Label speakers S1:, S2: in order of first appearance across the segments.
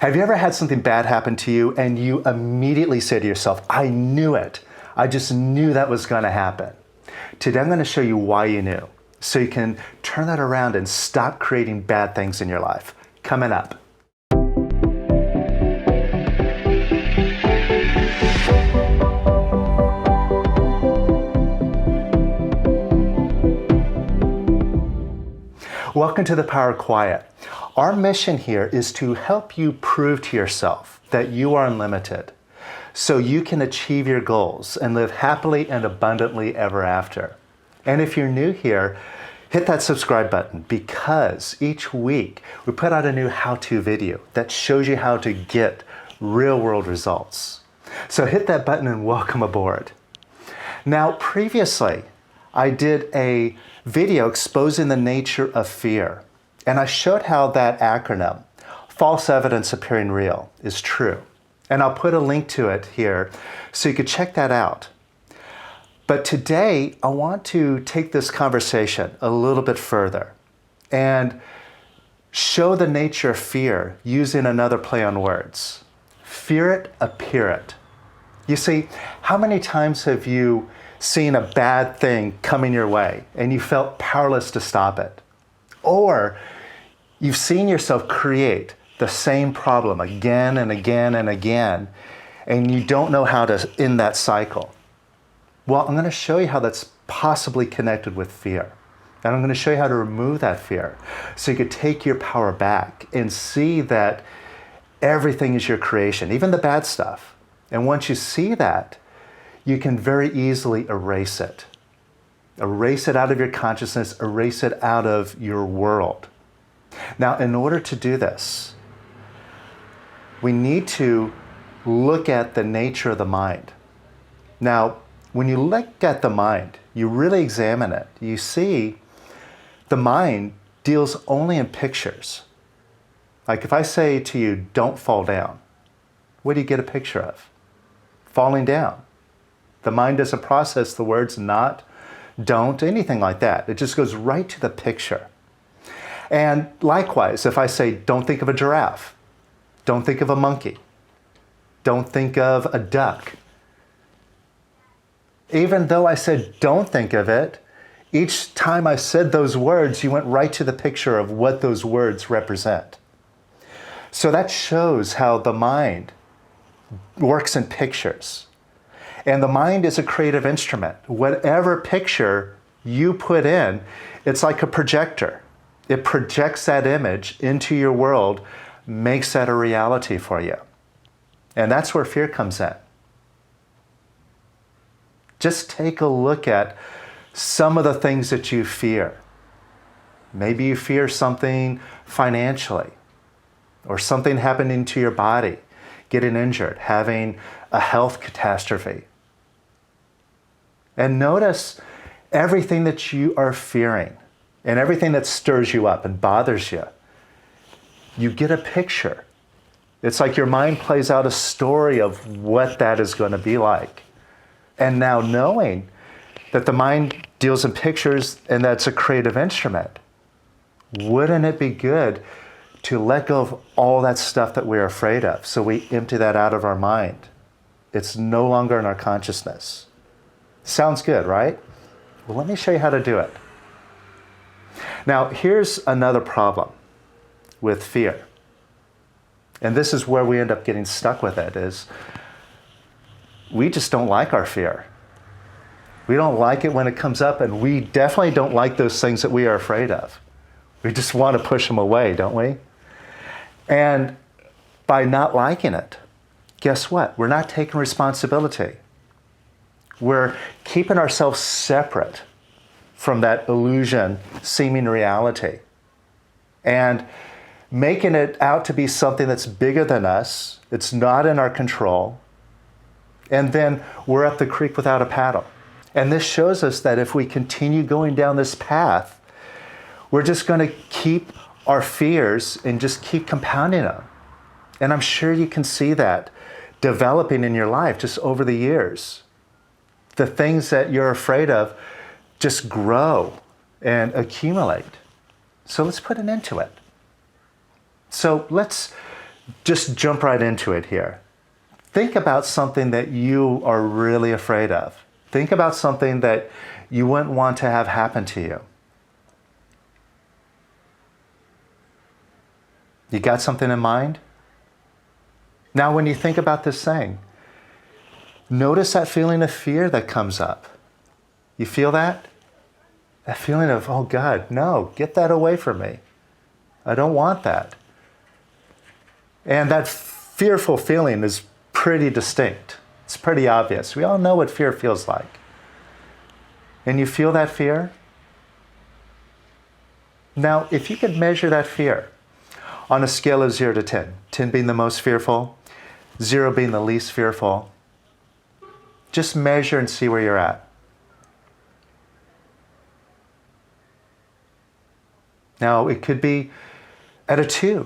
S1: Have you ever had something bad happen to you and you immediately say to yourself, I knew it. I just knew that was going to happen. Today I'm going to show you why you knew, so you can turn that around and stop creating bad things in your life. Coming up. Welcome to the Power of Quiet. Our mission here is to help you prove to yourself that you are unlimited, so you can achieve your goals and live happily and abundantly ever after. And if you're new here, hit that subscribe button, because each week we put out a new how-to video that shows you how to get real-world results. So hit that button and welcome aboard. Now, previously, I did a video exposing the nature of fear, and I showed how that acronym, false evidence appearing real, is true. And I'll put a link to it here so you can check that out. But today, I want to take this conversation a little bit further and show the nature of fear using another play on words. Fear it, appear it. You see, how many times have you seen a bad thing coming your way and you felt powerless to stop it? Or you've seen yourself create the same problem again and again and again, and you don't know how to end that cycle. Well, I'm going to show you how that's possibly connected with fear. And I'm going to show you how to remove that fear so you can take your power back and see that everything is your creation, even the bad stuff. And once you see that, you can very easily erase it. Erase it out of your consciousness, erase it out of your world. Now, in order to do this, we need to look at the nature of the mind. Now, when you look at the mind, you really examine it, you see the mind deals only in pictures. Like if I say to you, don't fall down, what do you get a picture of? Falling down. The mind doesn't process the words not, don't, anything like that. It just goes right to the picture. And likewise, if I say, don't think of a giraffe, don't think of a monkey, don't think of a duck. Even though I said, don't think of it, each time I said those words, you went right to the picture of what those words represent. So that shows how the mind works in pictures. And the mind is a creative instrument. Whatever picture you put in, it's like a projector. It projects that image into your world, makes that a reality for you. And that's where fear comes in. Just take a look at some of the things that you fear. Maybe you fear something financially, or something happening to your body, getting injured, having a health catastrophe. And notice everything that you are fearing and everything that stirs you up and bothers you. You get a picture. It's like your mind plays out a story of what that is going to be like. And now knowing that the mind deals in pictures and that's a creative instrument, wouldn't it be good to let go of all that stuff that we're afraid of, so we empty that out of our mind? It's no longer in our consciousness. Sounds good, right? Well, let me show you how to do it. Now, here's another problem with fear. And this is where we end up getting stuck with it, is we just don't like our fear. We don't like it when it comes up, and we definitely don't like those things that we are afraid of. We just want to push them away, don't we? And by not liking it, guess what? We're not taking responsibility. We're keeping ourselves separate from that illusion, seeming reality, and making it out to be something that's bigger than us. It's not in our control. And then we're up the creek without a paddle. And this shows us that if we continue going down this path, we're just going to keep our fears and just keep compounding them. And I'm sure you can see that developing in your life just over the years. The things that you're afraid of just grow and accumulate. So let's put an end to it. So let's just jump right into it here. Think about something that you are really afraid of. Think about something that you wouldn't want to have happen to you. You got something in mind? Now, when you think about this thing, notice that feeling of fear that comes up. You feel that? That feeling of, oh God, no, get that away from me. I don't want that. And that fearful feeling is pretty distinct. It's pretty obvious. We all know what fear feels like. And you feel that fear? Now, if you could measure that fear on a scale of 0 to 10, 10 being the most fearful, 0 being the least fearful, just measure and see where you're at. Now, it could be at a 2.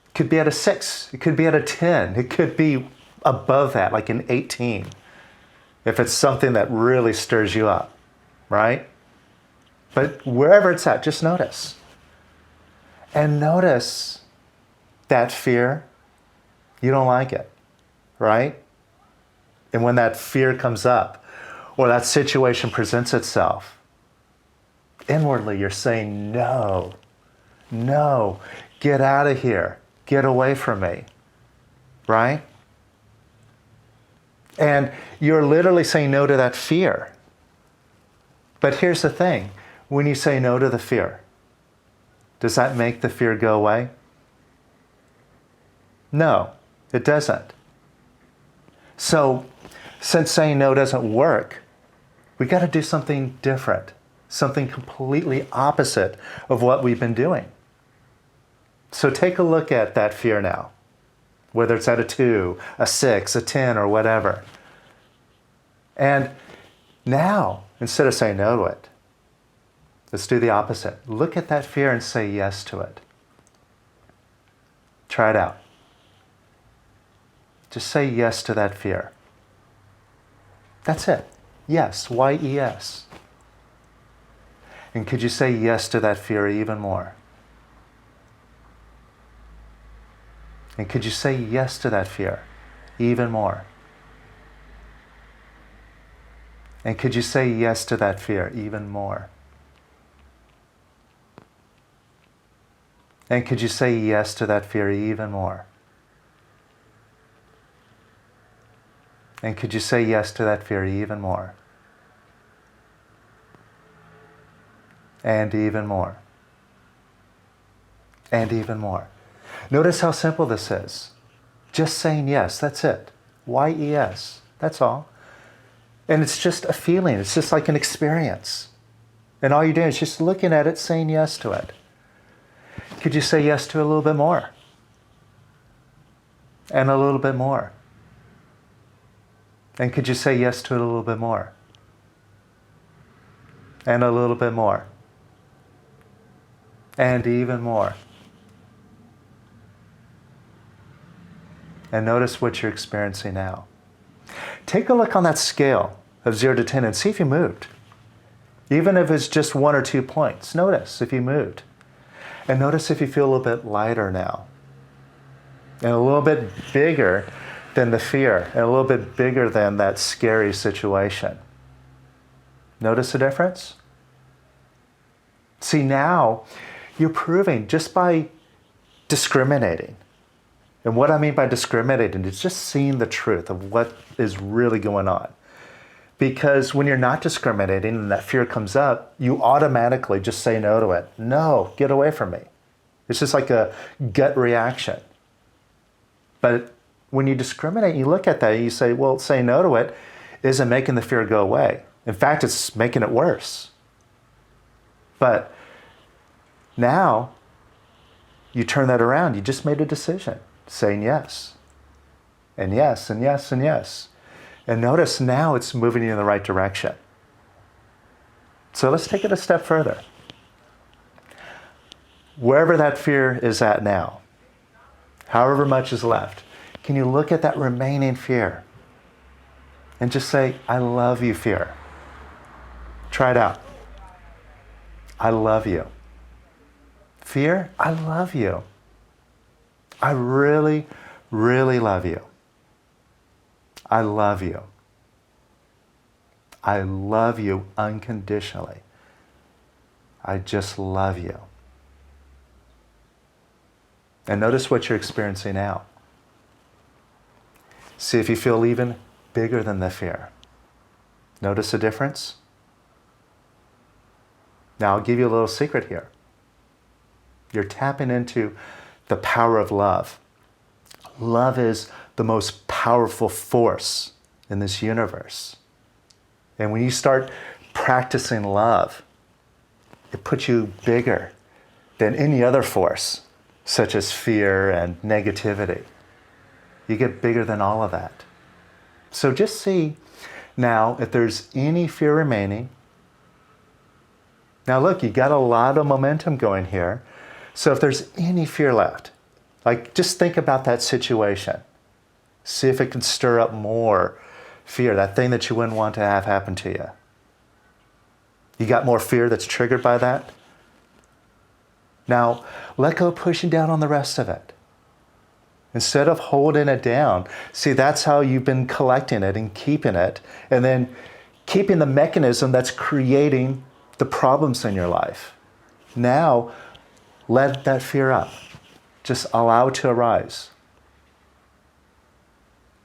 S1: It could be at a 6. It could be at a 10. It could be above that, like an 18. If it's something that really stirs you up, right? But wherever it's at, just notice. And notice that fear, you don't like it, right? And when that fear comes up, or that situation presents itself, inwardly you're saying, no, no, get out of here, get away from me, right? And you're literally saying no to that fear. But here's the thing, when you say no to the fear, does that make the fear go away? No, it doesn't. So, since saying no doesn't work, we got to do something different, something completely opposite of what we've been doing. So take a look at that fear now, whether it's at a 2, a 6, a 10, or whatever. And now, instead of saying no to it, let's do the opposite. Look at that fear and say yes to it. Try it out. Just say yes to that fear. That's it. Yes, Y-E-S. And could you say yes to that fear even more? And could you say yes to that fear even more? And could you say yes to that fear even more? And could you say yes to that fear even more? And could you say yes to that fear even more? And even more. And even more. Notice how simple this is. Just saying yes, that's it. Y-E-S, that's all. And it's just a feeling, it's just like an experience. And all you're doing is just looking at it, saying yes to it. Could you say yes to it a little bit more? And a little bit more. And could you say yes to it a little bit more? And a little bit more. And even more. And notice what you're experiencing now. Take a look on that scale of 0 to 10 and see if you moved. Even if it's just 1 or 2 points, notice if you moved. And notice if you feel a little bit lighter now. And a little bit bigger than the fear. And a little bit bigger than that scary situation. Notice the difference? See, now you're proving just by discriminating. And what I mean by discriminating is just seeing the truth of what is really going on. Because when you're not discriminating and that fear comes up, you automatically just say no to it. No, get away from me. It's just like a gut reaction. But when you discriminate, you look at that and you say, well, saying no to it isn't making the fear go away. In fact, it's making it worse. But now you turn that around. You just made a decision, saying yes. And yes, and yes, and yes. And notice now it's moving you in the right direction. So let's take it a step further. Wherever that fear is at now, however much is left, can you look at that remaining fear and just say, I love you, fear. Try it out. I love you. Fear, I love you. I really, really love you. I love you. I love you unconditionally. I just love you. And notice what you're experiencing now. See if you feel even bigger than the fear. Notice the difference? Now I'll give you a little secret here. You're tapping into the power of love. Love is the most powerful force in this universe. And when you start practicing love, it puts you bigger than any other force, such as fear and negativity. You get bigger than all of that. So just see now if there's any fear remaining. Now look, you got a lot of momentum going here. So if there's any fear left, like just think about that situation. See if it can stir up more fear, that thing that you wouldn't want to have happen to you. You got more fear that's triggered by that? Now, let go of pushing down on the rest of it. Instead of holding it down, see, that's how you've been collecting it and keeping it, and then keeping the mechanism that's creating the problems in your life. Now, let that fear up. Just allow it to arise.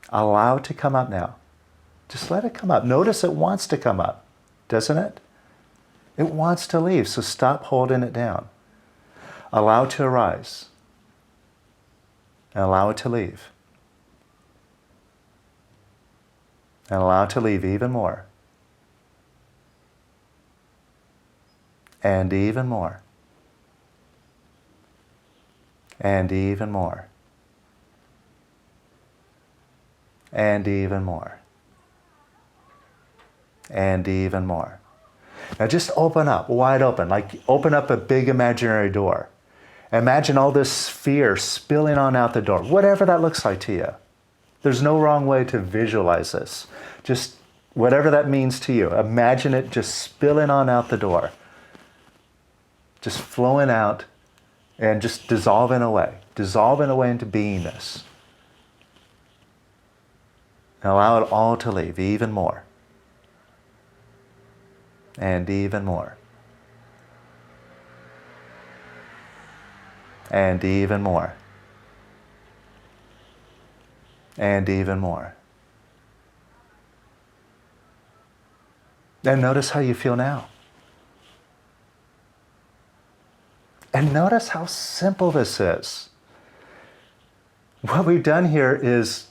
S1: Allow it to come up now. Just let it come up. Notice it wants to come up, doesn't it? It wants to leave, so stop holding it down. Allow it to arise. And allow it to leave. And allow it to leave even more. And even more. And even more. And even more. And even more. Now just open up, wide open, like open up a big imaginary door. Imagine all this fear spilling on out the door, whatever that looks like to you. There's no wrong way to visualize this. Just whatever that means to you. Imagine it just spilling on out the door. Just flowing out and just dissolving away into beingness. And allow it all to leave, even more. And even more. And even more. And even more. And notice how you feel now. And notice how simple this is. What we've done here is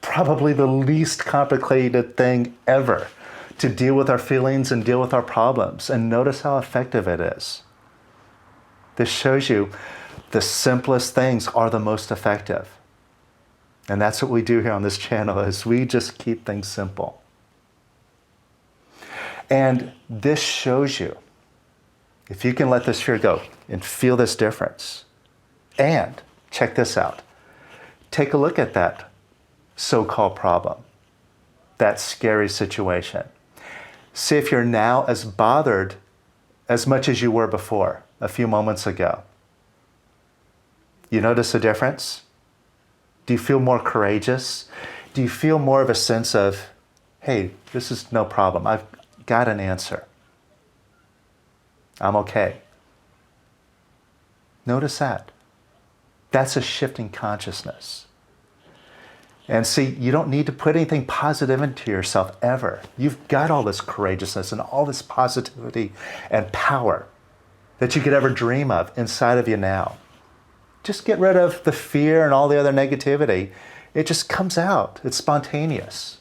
S1: probably the least complicated thing ever to deal with our feelings and deal with our problems. And notice how effective it is. This shows you the simplest things are the most effective. And that's what we do here on this channel, is we just keep things simple. And this shows you, if you can let this fear go and feel this difference. And check this out. Take a look at that so-called problem, that scary situation. See if you're now as bothered as much as you were before, a few moments ago. You notice a difference? Do you feel more courageous? Do you feel more of a sense of, hey, this is no problem. I've got an answer. I'm okay. Notice that. That's a shift in consciousness. And see, you don't need to put anything positive into yourself ever. You've got all this courageousness and all this positivity and power that you could ever dream of inside of you now. Just get rid of the fear and all the other negativity. It just comes out. It's spontaneous.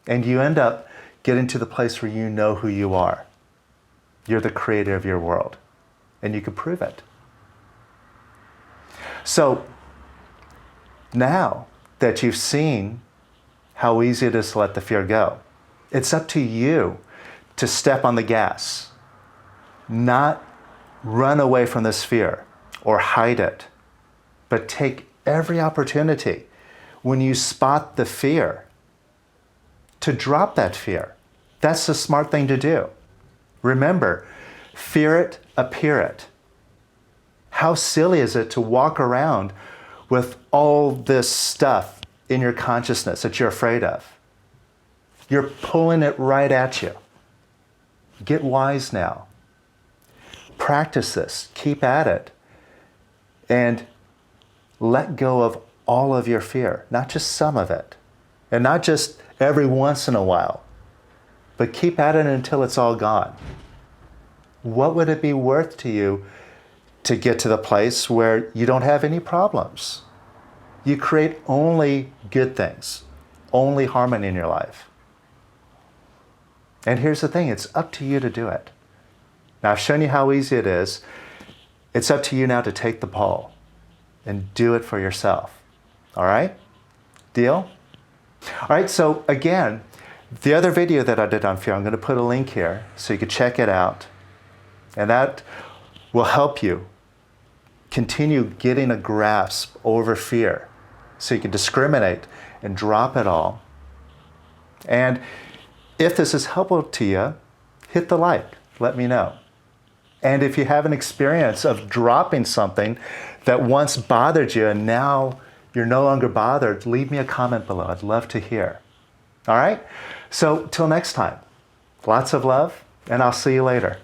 S1: And you end up getting to the place where you know who you are. You're the creator of your world. And you can prove it. So now that you've seen how easy it is to let the fear go, it's up to you to step on the gas, not run away from this fear or hide it, but take every opportunity when you spot the fear to drop that fear. That's the smart thing to do. Remember, fear it, appear it. How silly is it to walk around with all this stuff in your consciousness that you're afraid of. You're pulling it right at you. Get wise now. Practice this. Keep at it. And let go of all of your fear, not just some of it. And not just every once in a while. But keep at it until it's all gone. What would it be worth to you to get to the place where you don't have any problems? You create only good things, only harmony in your life. And here's the thing, it's up to you to do it. Now, I've shown you how easy it is. It's up to you now to take the ball and do it for yourself. All right? Deal? All right, so again, the other video that I did on fear, I'm going to put a link here so you can check it out. And that will help you continue getting a grasp over fear so you can discriminate and drop it all. And if this is helpful to you, hit the like. Let me know. And if you have an experience of dropping something that once bothered you and now you're no longer bothered, leave me a comment below. I'd love to hear. All right? So till next time, lots of love, and I'll see you later.